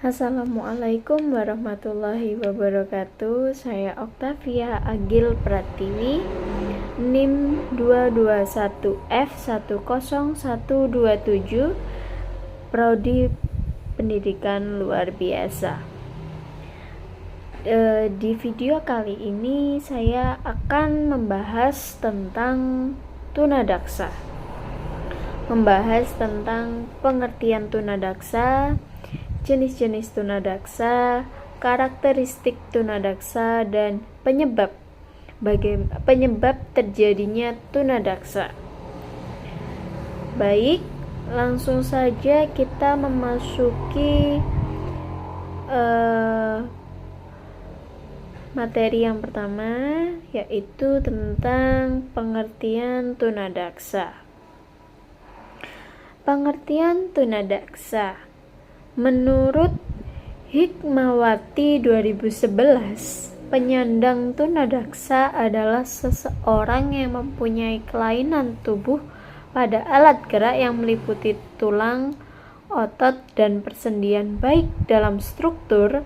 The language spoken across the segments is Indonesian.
Assalamualaikum warahmatullahi wabarakatuh. Saya Oktavia Agil Pratiwi, NIM 221F10127, Prodi Pendidikan Luar Biasa. Di video kali ini saya akan membahas tentang tunadaksa. Membahas tentang pengertian tunadaksa, jenis-jenis tunadaksa, karakteristik tunadaksa, dan penyebab terjadinya tunadaksa. Baik, langsung saja kita memasuki materi yang pertama, yaitu tentang pengertian tunadaksa. Pengertian tunadaksa menurut Hikmawati 2011, penyandang tunadaksa adalah seseorang yang mempunyai kelainan tubuh pada alat gerak yang meliputi tulang, otot, dan persendian baik dalam struktur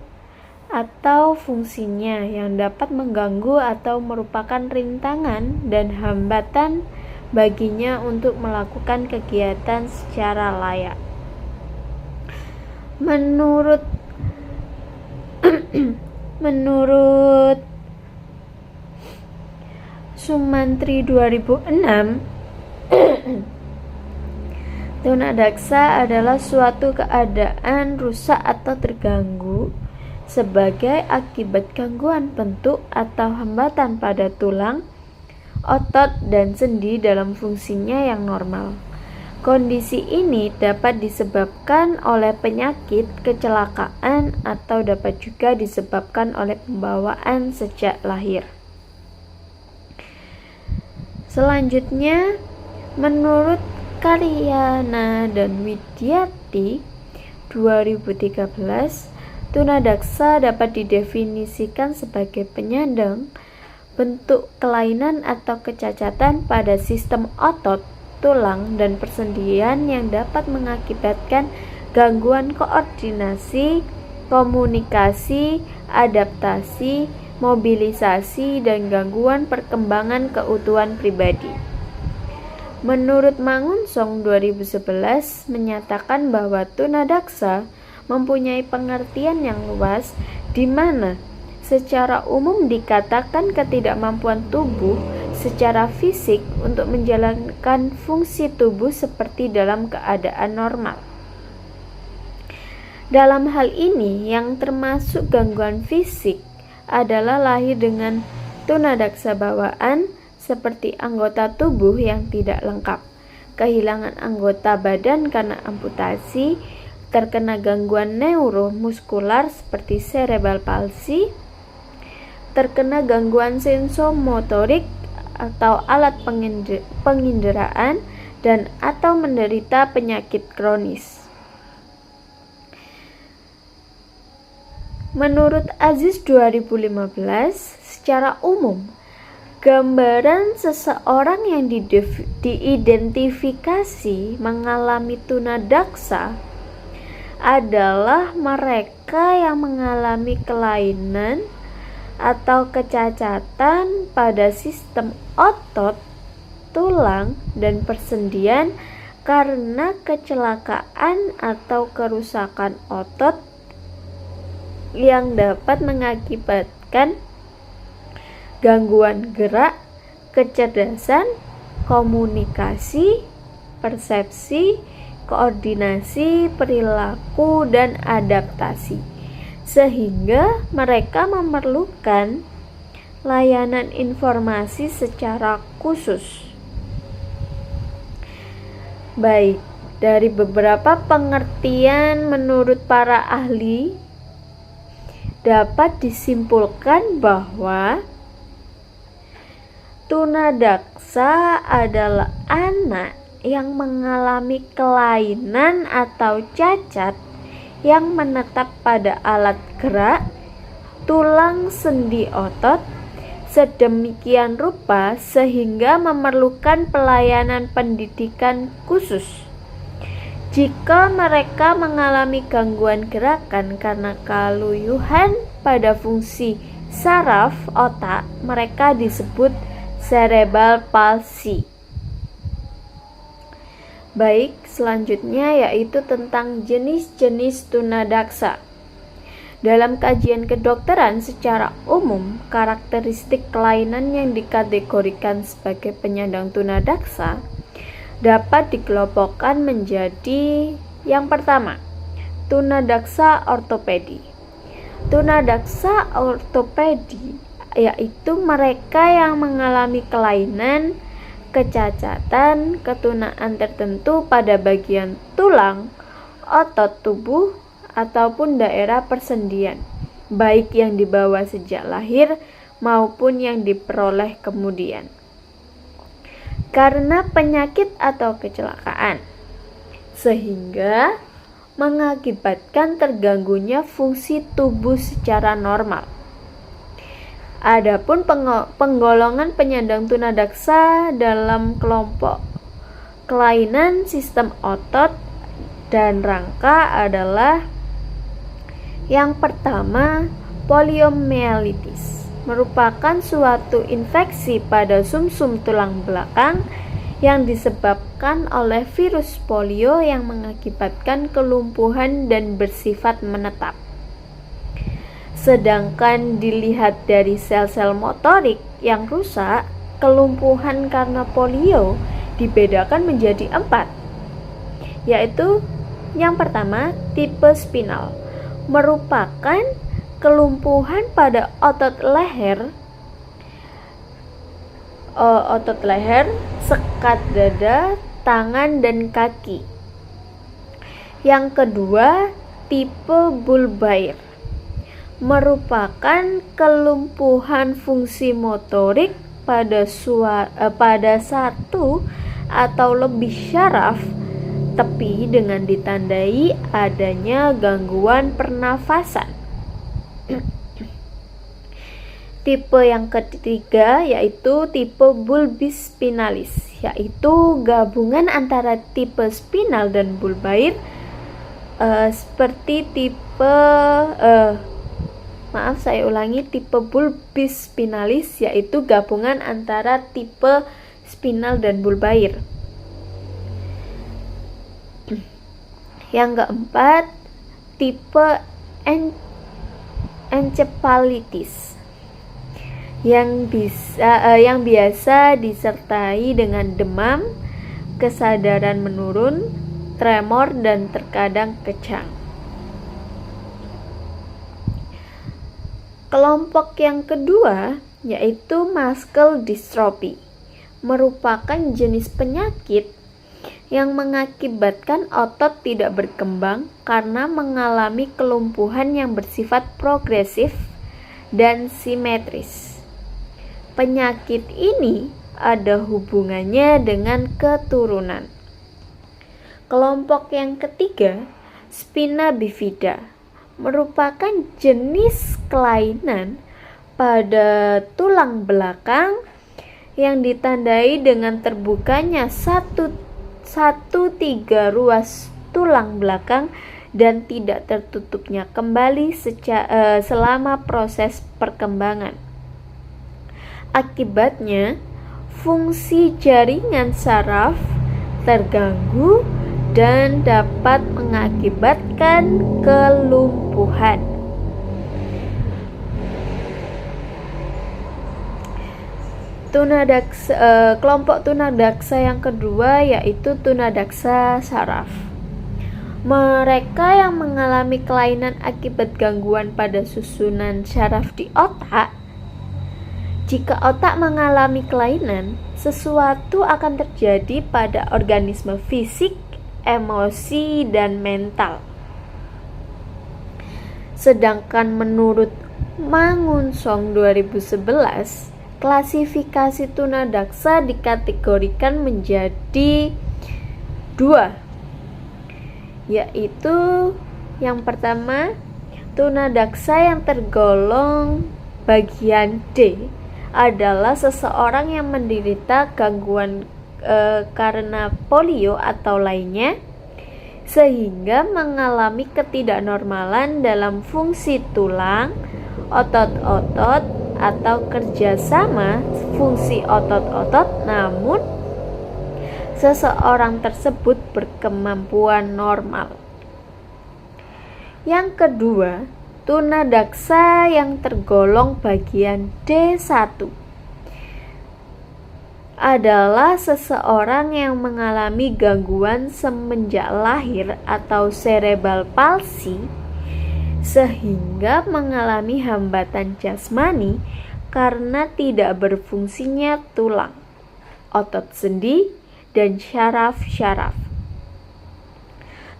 atau fungsinya yang dapat mengganggu atau merupakan rintangan dan hambatan baginya untuk melakukan kegiatan secara layak. Menurut Sumantri 2006, tunadaksa adalah suatu keadaan rusak atau terganggu sebagai akibat gangguan bentuk atau hambatan pada tulang, otot, dan sendi dalam fungsinya yang normal. Kondisi ini dapat disebabkan oleh penyakit, kecelakaan, atau dapat juga disebabkan oleh pembawaan sejak lahir. Selanjutnya, menurut Karyana dan Widyati 2013, tunadaksa dapat didefinisikan sebagai penyandang bentuk kelainan atau kecacatan pada sistem otot, tulang, dan persendian yang dapat mengakibatkan gangguan koordinasi, komunikasi, adaptasi, mobilisasi, dan gangguan perkembangan keutuhan pribadi. Menurut Mangunsong 2011 menyatakan bahwa tunadaksa mempunyai pengertian yang luas, di mana secara umum dikatakan ketidakmampuan tubuh secara fisik untuk menjalankan fungsi tubuh seperti dalam keadaan normal. Dalam hal ini, yang termasuk gangguan fisik adalah lahir dengan tunadaksa bawaan seperti anggota tubuh yang tidak lengkap, kehilangan anggota badan karena amputasi, terkena gangguan neuromuskular seperti cerebral palsy, terkena gangguan sensomotorik atau alat penginderaan, dan atau menderita penyakit kronis. Menurut Aziz 2015, secara umum, gambaran seseorang yang diidentifikasi mengalami tunadaksa adalah mereka yang mengalami kelainan atau kecacatan pada sistem otot, tulang, dan persendian karena kecelakaan atau kerusakan otot yang dapat mengakibatkan gangguan gerak, kecerdasan, komunikasi, persepsi, koordinasi, perilaku, dan adaptasi, sehingga mereka memerlukan layanan informasi secara khusus. Baik, dari beberapa pengertian menurut para ahli, dapat disimpulkan bahwa tunadaksa adalah anak yang mengalami kelainan atau cacat yang menetap pada alat gerak, tulang, sendi, otot, sedemikian rupa sehingga memerlukan pelayanan pendidikan khusus. Jika mereka mengalami gangguan gerakan karena keluyuhan pada fungsi saraf otak, mereka disebut cerebral palsy. Baik, selanjutnya yaitu tentang jenis-jenis tunadaksa. Dalam kajian kedokteran secara umum, karakteristik kelainan yang dikategorikan sebagai penyandang tunadaksa dapat dikelompokkan menjadi yang pertama, tunadaksa ortopedi. Tunadaksa ortopedi yaitu mereka yang mengalami kelainan, kecacatan, ketunaan tertentu pada bagian tulang, otot tubuh, ataupun daerah persendian, baik yang dibawa sejak lahir maupun yang diperoleh kemudian karena penyakit atau kecelakaan, sehingga mengakibatkan terganggunya fungsi tubuh secara normal. Adapun penggolongan penyandang tunadaksa dalam kelompok kelainan sistem otot dan rangka adalah yang pertama, poliomyelitis merupakan suatu infeksi pada sumsum tulang belakang yang disebabkan oleh virus polio yang mengakibatkan kelumpuhan dan bersifat menetap. Sedangkan dilihat dari sel-sel motorik yang rusak, kelumpuhan karena polio dibedakan menjadi 4, yaitu yang pertama, tipe spinal, merupakan kelumpuhan pada otot leher, sekat dada, tangan, dan kaki. Yang kedua, tipe bulbair, merupakan kelumpuhan fungsi motorik pada satu atau lebih syaraf tepi dengan ditandai adanya gangguan pernafasan. Tipe yang ketiga yaitu tipe bulbis spinalis, yaitu gabungan antara tipe spinal dan bulbair, seperti tipe tipe bulbis spinalis yaitu gabungan antara tipe spinal dan bulbair. Yang keempat, tipe encephalitis yang biasa disertai dengan demam, kesadaran menurun, tremor, dan terkadang kejang. Kelompok yang kedua yaitu muscle dystrophy, merupakan jenis penyakit yang mengakibatkan otot tidak berkembang karena mengalami kelumpuhan yang bersifat progresif dan simetris. Penyakit ini ada hubungannya dengan keturunan. Kelompok yang ketiga, spina bifida, merupakan jenis kelainan pada tulang belakang yang ditandai dengan terbukanya 1/3 ruas tulang belakang dan tidak tertutupnya kembali selama proses perkembangan. Akibatnya, fungsi jaringan saraf terganggu dan dapat mengakibatkan kelumpuhan. Kelompok tunadaksa yang kedua yaitu tunadaksa saraf. Mereka yang mengalami kelainan akibat gangguan pada susunan saraf di otak. Jika otak mengalami kelainan, sesuatu akan terjadi pada organisme fisik, emosi, dan mental. Sedangkan menurut Mangunsong 2011, klasifikasi tunadaksa dikategorikan menjadi 2, yaitu yang pertama, tunadaksa yang tergolong bagian D adalah seseorang yang menderita gangguan karena polio atau lainnya, sehingga mengalami ketidaknormalan dalam fungsi tulang, otot-otot, atau kerjasama fungsi otot-otot, namun seseorang tersebut berkemampuan normal. Yang kedua, tunadaksa yang tergolong bagian D1 adalah seseorang yang mengalami gangguan semenjak lahir atau cerebral palsy, sehingga mengalami hambatan jasmani karena tidak berfungsinya tulang, otot sendi, dan syaraf-syaraf.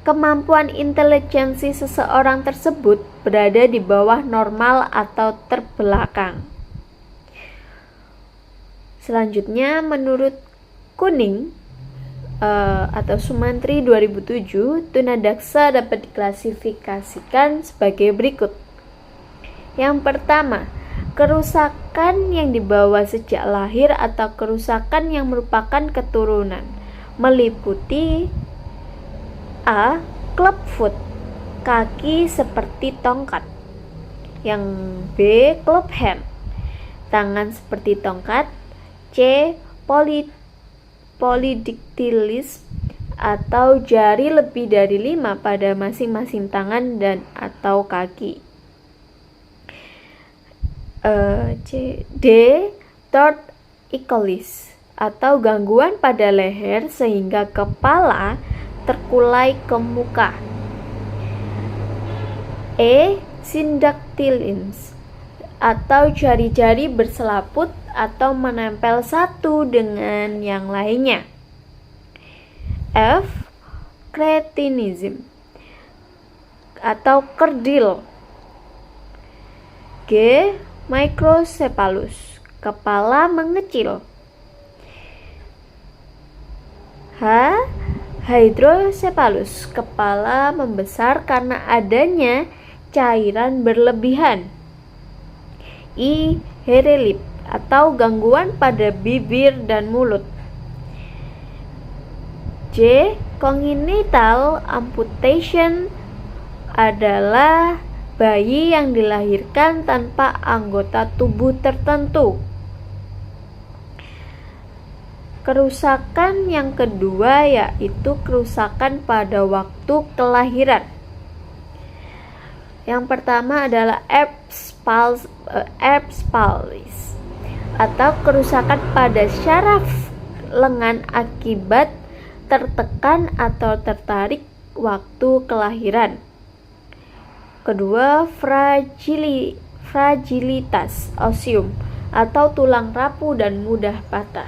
Kemampuan intelijensi seseorang tersebut berada di bawah normal atau terbelakang. Selanjutnya, menurut Kuning atau Sumantri 2007, tunadaksa dapat diklasifikasikan sebagai berikut. Yang pertama, kerusakan yang dibawa sejak lahir atau kerusakan yang merupakan keturunan, meliputi A. Clubfoot, kaki seperti tongkat. Yang B. Club hand, tangan seperti tongkat. C. Polydactylis, atau jari lebih dari 5 pada masing-masing tangan dan atau kaki. D. Torticollis, atau gangguan pada leher sehingga kepala terkulai ke muka. E. Syndactylins, atau jari-jari berselaput atau menempel satu dengan yang lainnya. F. Cretinism, atau kerdil. G. Microcephalus, kepala mengecil. H. Hydrocephalus, kepala membesar karena adanya cairan berlebihan. I. Herelip, atau gangguan pada bibir dan mulut. J. Congenital amputation adalah bayi yang dilahirkan tanpa anggota tubuh tertentu. Kerusakan yang kedua yaitu kerusakan pada waktu kelahiran. Yang pertama adalah Erb's palsy, atau kerusakan pada syaraf lengan akibat tertekan atau tertarik waktu kelahiran. Kedua, fragilitas osium, atau tulang rapuh dan mudah patah.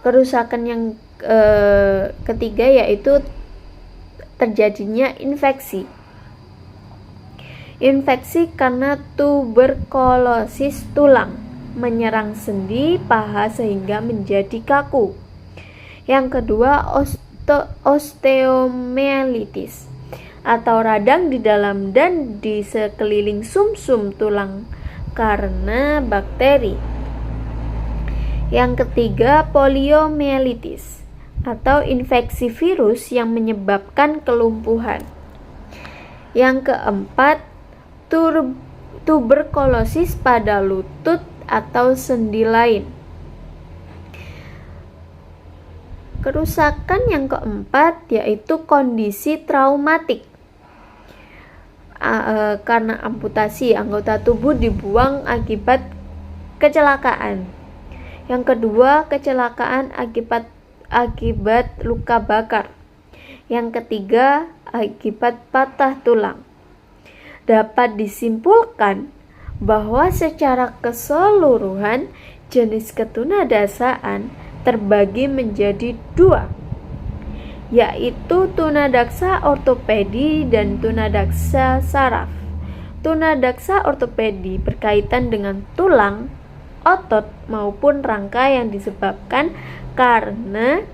Kerusakan yang ketiga yaitu terjadinya infeksi. Infeksi karena tuberkulosis tulang menyerang sendi, paha sehingga menjadi kaku. Yang kedua, osteomyelitis, atau radang di dalam dan di sekeliling sumsum tulang karena bakteri. Yang ketiga, poliomyelitis, atau infeksi virus yang menyebabkan kelumpuhan. Yang keempat, tuberkulosis pada lutut atau sendi lain. Kerusakan yang keempat yaitu kondisi traumatik. Karena amputasi, anggota tubuh dibuang akibat kecelakaan. Yang kedua, kecelakaan akibat luka bakar. Yang ketiga, akibat patah tulang. Dapat disimpulkan bahwa secara keseluruhan jenis ketunadaksaan terbagi menjadi dua, yaitu tunadaksa ortopedi dan tunadaksa saraf. Tunadaksa ortopedi berkaitan dengan tulang, otot maupun rangka yang disebabkan karena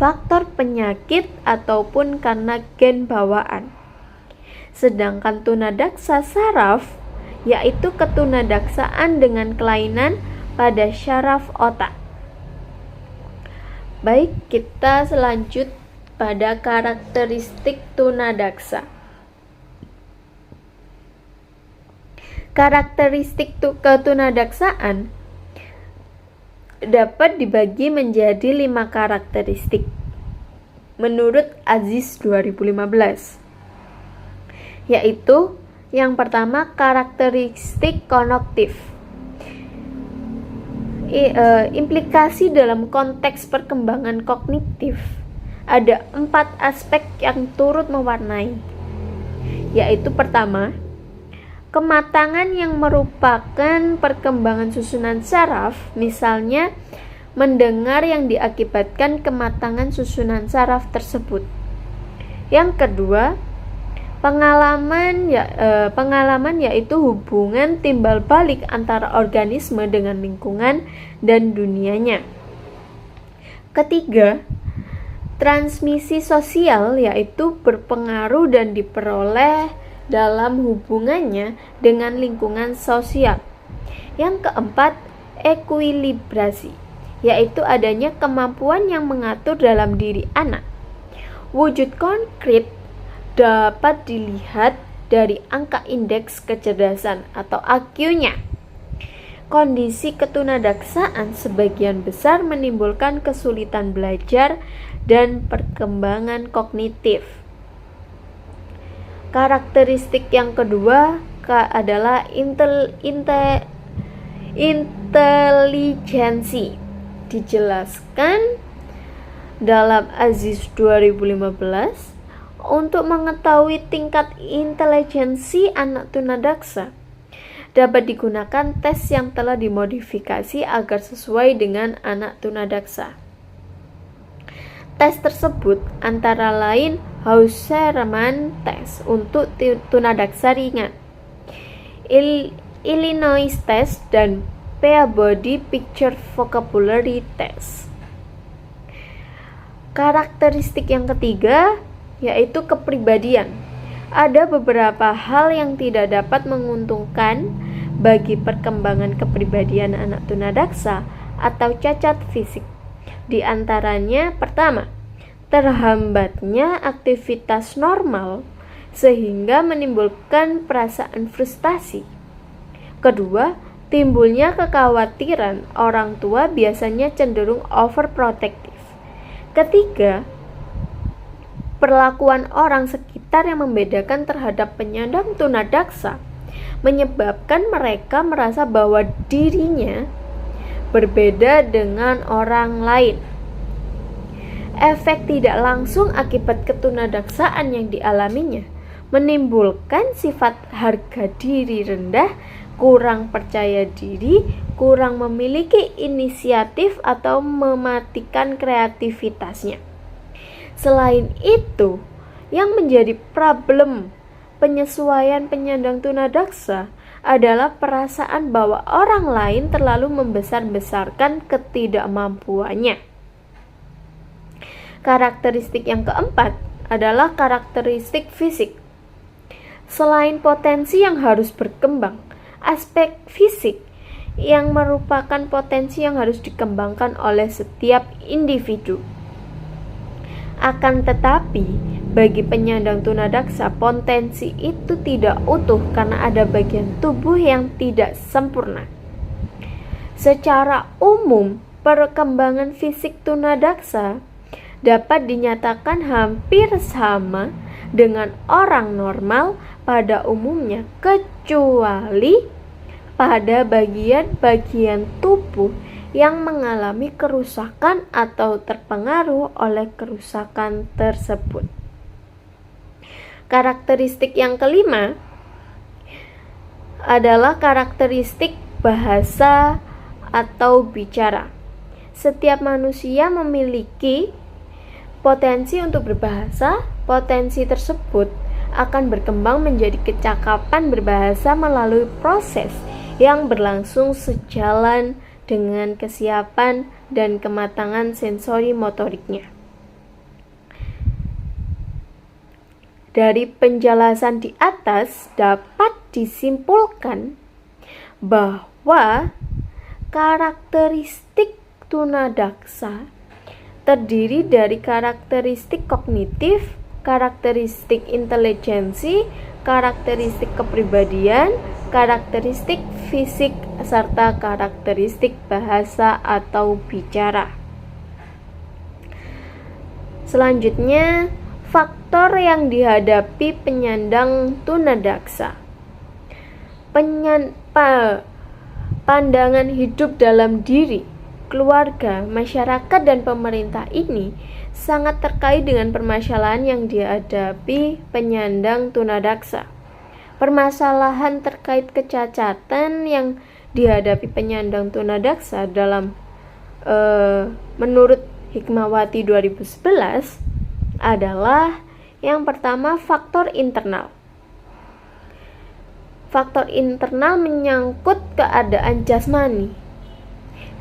faktor penyakit ataupun karena gen bawaan. Sedangkan tunadaksa saraf yaitu ketunadaksaan dengan kelainan pada syaraf otak. Baik, kita pada karakteristik tunadaksa. Karakteristik ketunadaksaan dapat dibagi menjadi 5 karakteristik menurut Aziz 2015, yaitu yang pertama karakteristik konoktif. Implikasi dalam konteks perkembangan kognitif ada 4 aspek yang turut mewarnai, yaitu pertama, kematangan yang merupakan perkembangan susunan saraf, misalnya mendengar yang diakibatkan kematangan susunan saraf tersebut. Yang kedua, pengalaman yaitu hubungan timbal balik antara organisme dengan lingkungan dan dunianya. Ketiga, transmisi sosial yaitu berpengaruh dan diperoleh dalam hubungannya dengan lingkungan sosial. Yang keempat, ekuilibrasi, yaitu adanya kemampuan yang mengatur dalam diri anak. Wujud konkret dapat dilihat dari angka indeks kecerdasan atau IQ-nya. Kondisi ketunadaksaan sebagian besar menimbulkan kesulitan belajar dan perkembangan kognitif. Karakteristik yang kedua adalah intelijensi. Dijelaskan dalam Aziz 2015, untuk mengetahui tingkat intelijensi anak tunadaksa dapat digunakan tes yang telah dimodifikasi agar sesuai dengan anak tunadaksa. Tes tersebut antara lain Haussermann Test untuk tunadaksa ringan, Illinois Test, dan Peabody Picture Vocabulary Test. Karakteristik yang ketiga yaitu kepribadian. Ada beberapa hal yang tidak dapat menguntungkan bagi perkembangan kepribadian anak tunadaksa atau cacat fisik. Di antaranya, pertama, terhambatnya aktivitas normal sehingga menimbulkan perasaan frustasi. Kedua, timbulnya kekhawatiran. Orang tua biasanya cenderung overprotective. Ketiga, perlakuan orang sekitar yang membedakan terhadap penyandang tunadaksa menyebabkan mereka merasa bahwa dirinya berbeda dengan orang lain. Efek tidak langsung akibat ketunadaksaan yang dialaminya menimbulkan sifat harga diri rendah, kurang percaya diri, kurang memiliki inisiatif, atau mematikan kreativitasnya. Selain itu, yang menjadi problem penyesuaian penyandang tunadaksa adalah perasaan bahwa orang lain terlalu membesar-besarkan ketidakmampuannya. Karakteristik yang keempat adalah karakteristik fisik. Selain potensi yang harus berkembang, aspek fisik yang merupakan potensi yang harus dikembangkan oleh setiap individu. Akan tetapi, bagi penyandang tunadaksa, potensi itu tidak utuh karena ada bagian tubuh yang tidak sempurna. Secara umum, perkembangan fisik tunadaksa dapat dinyatakan hampir sama dengan orang normal pada umumnya, kecuali pada bagian-bagian tubuh yang mengalami kerusakan atau terpengaruh oleh kerusakan tersebut. Karakteristik yang kelima adalah karakteristik bahasa atau bicara. Setiap manusia memiliki potensi untuk berbahasa. Potensi tersebut akan berkembang menjadi kecakapan berbahasa melalui proses yang berlangsung sejalan dengan kesiapan dan kematangan sensori motoriknya. Dari penjelasan di atas dapat disimpulkan bahwa karakteristik tunadaksa terdiri dari karakteristik kognitif, karakteristik intelijensi, karakteristik kepribadian, karakteristik fisik, serta karakteristik bahasa atau bicara. Selanjutnya, faktor yang dihadapi penyandang tunadaksa. Pandangan hidup dalam diri, keluarga, masyarakat, dan pemerintah ini sangat terkait dengan permasalahan yang dihadapi penyandang tunadaksa. Permasalahan terkait kecacatan yang dihadapi penyandang tunadaksa dalam menurut Hikmawati 2011 adalah yang pertama, faktor internal. Faktor internal menyangkut keadaan jasmani,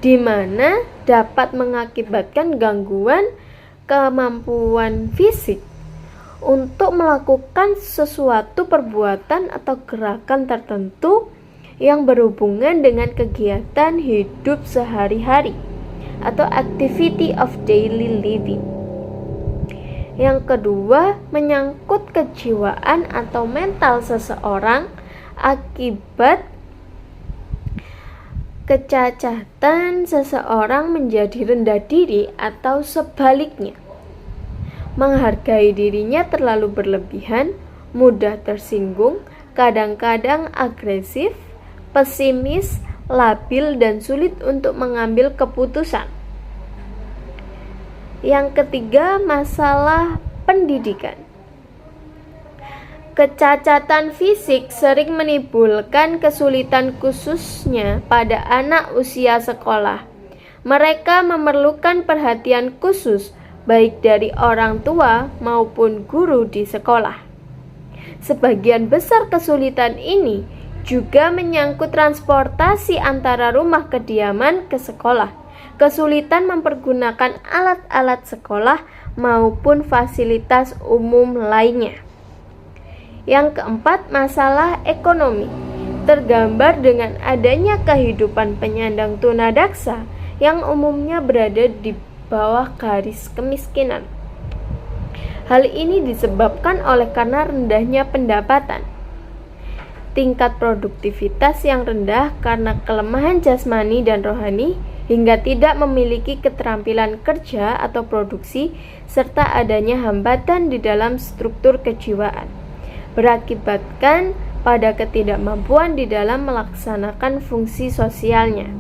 di mana dapat mengakibatkan gangguan kemampuan fisik untuk melakukan sesuatu perbuatan atau gerakan tertentu yang berhubungan dengan kegiatan hidup sehari-hari atau activity of daily living. Yang kedua, menyangkut kejiwaan atau mental seseorang akibat kecacatan seseorang menjadi rendah diri atau sebaliknya, menghargai dirinya terlalu berlebihan, mudah tersinggung, kadang-kadang agresif, pesimis, labil, dan sulit untuk mengambil keputusan. Yang ketiga, masalah pendidikan. Kecacatan fisik sering menimbulkan kesulitan khususnya pada anak usia sekolah. Mereka memerlukan perhatian khusus baik dari orang tua maupun guru di sekolah. Sebagian besar kesulitan ini juga menyangkut transportasi antara rumah kediaman ke sekolah, kesulitan mempergunakan alat-alat sekolah maupun fasilitas umum lainnya. Yang keempat, masalah ekonomi. Tergambar dengan adanya kehidupan penyandang tunadaksa yang umumnya berada di bawah garis kemiskinan. Hal ini disebabkan oleh karena rendahnya pendapatan, tingkat produktivitas yang rendah karena kelemahan jasmani dan rohani, hingga tidak memiliki keterampilan kerja atau produksi, serta adanya hambatan di dalam struktur kejiwaan, berakibatkan pada ketidakmampuan di dalam melaksanakan fungsi sosialnya.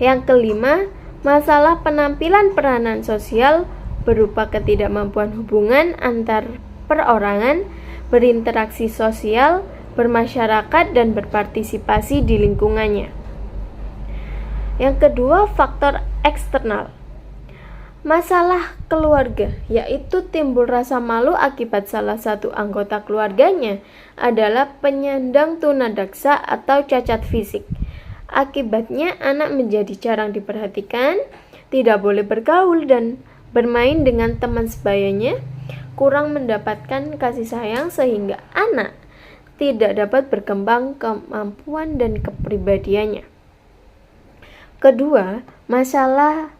Yang kelima, masalah penampilan peranan sosial berupa ketidakmampuan hubungan antar perorangan, berinteraksi sosial, bermasyarakat, dan berpartisipasi di lingkungannya. Yang kedua, faktor eksternal. Masalah keluarga, yaitu timbul rasa malu akibat salah satu anggota keluarganya adalah penyandang tunadaksa atau cacat fisik. Akibatnya anak menjadi jarang diperhatikan, tidak boleh bergaul dan bermain dengan teman sebayanya, kurang mendapatkan kasih sayang sehingga anak tidak dapat berkembang kemampuan dan kepribadiannya. Kedua, masalah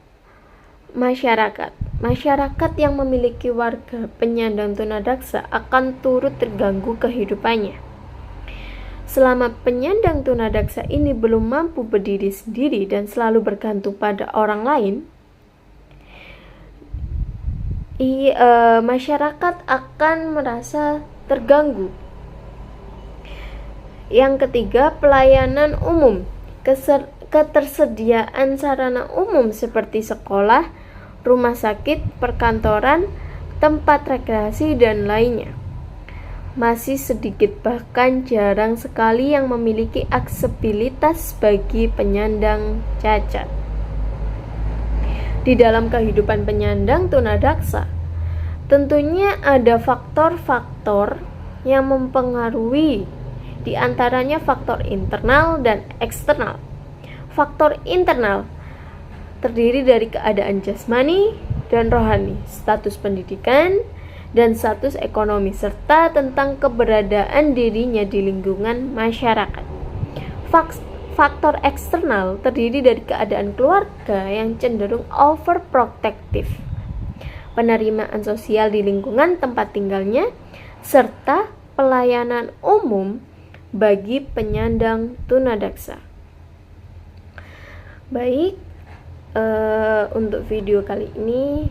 masyarakat. Masyarakat yang memiliki warga penyandang tunadaksa akan turut terganggu kehidupannya. Selama penyandang tunadaksa ini belum mampu berdiri sendiri dan selalu bergantung pada orang lain, masyarakat akan merasa terganggu. Yang ketiga, pelayanan umum. Ketersediaan sarana umum seperti sekolah, rumah sakit, perkantoran, tempat rekreasi, dan lainnya masih sedikit, bahkan jarang sekali yang memiliki aksesibilitas bagi penyandang cacat. Di dalam kehidupan penyandang tunadaksa, tentunya ada faktor-faktor yang mempengaruhi, di antaranya faktor internal dan eksternal. Faktor internal terdiri dari keadaan jasmani dan rohani, status pendidikan, dan status ekonomi, serta tentang keberadaan dirinya di lingkungan masyarakat. faktor eksternal terdiri dari keadaan keluarga yang cenderung overprotective, penerimaan sosial di lingkungan tempat tinggalnya, serta pelayanan umum bagi penyandang tunadaksa. Baik, untuk video kali ini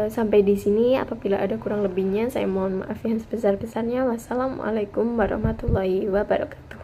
sampai di sini. Apabila ada kurang lebihnya, saya mohon maaf yang sebesar-besarnya. Wassalamualaikum warahmatullahi wabarakatuh.